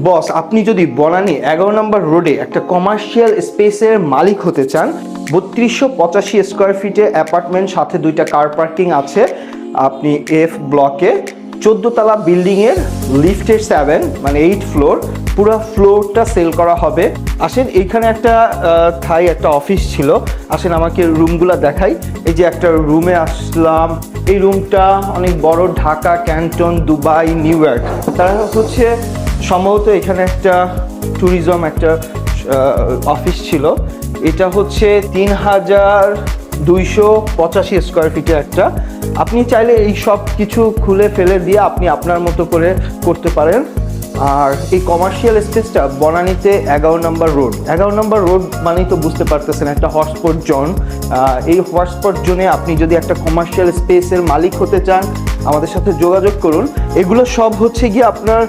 বস, আপনি যদি বনানী 11 নম্বর রোডে একটা কমার্শিয়াল স্পেসের মালিক হতে চান, 3285 স্কোয়ার ফিটে অ্যাপার্টমেন্ট, সাথে 2টা কার পার্কিং আছে। আপনি এফ ব্লকে 14তলা বিল্ডিংয়ের লিফটের 7 মানে 8 ফ্লোর, পুরো ফ্লোরটা সেল করা হবে। আসেন, এইখানে একটা থাই একটা অফিস ছিল। আসেন আমাকে রুমগুলো দেখাই। এই যে একটা রুমে আসলাম, এই রুমটা অনেক বড়, Dhaka, Canton, Dubai, new York. তারা হচ্ছে সম্ভবত এখানে একটা ট্যুরিজম একটা অফিস ছিল। এটা হচ্ছে 3285 স্কোয়ার ফিটের একটা। আপনি চাইলে এই সব কিছু খুলে ফেলে দিয়ে আপনি আপনার মতো করে করতে পারেন। আর এই কমার্শিয়াল স্পেসটা বনানীতে 11 নম্বর রোড। 11 নম্বর রোড মানেই তো বুঝতে পারতেছেন একটা হটস্পট জোন। এই হটস্পট জোনে আপনি যদি একটা কমার্শিয়াল স্পেসের মালিক হতে চান, আমাদের সাথে যোগাযোগ করুন। এগুলো সব হচ্ছে গিয়ে আপনার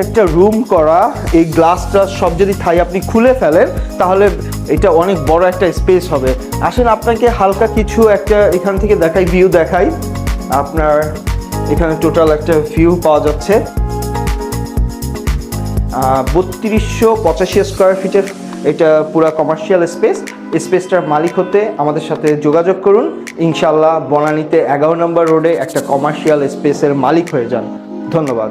একটা রুম করা। এই গ্লাসটা সব যদি থাই আপনি খুলে ফেলেন, তাহলে এটা অনেক বড় একটা স্পেস হবে। আসেন আপনাকে হালকা কিছু একটা এখান থেকে দেখাই, ভিউ দেখাই। আপনার এখানে টোটাল একটা ভিউ পাওয়া যাচ্ছে। 3285 স্কোয়ার ফিটের এটা পুরা কমার্শিয়াল স্পেসটার মালিক হতে আমাদের সাথে যোগাযোগ করুন। ইনশাল্লাহ বনানীতে 11 নম্বর রোডে একটা কমার্শিয়াল স্পেসের মালিক হয়ে যান। ধন্যবাদ।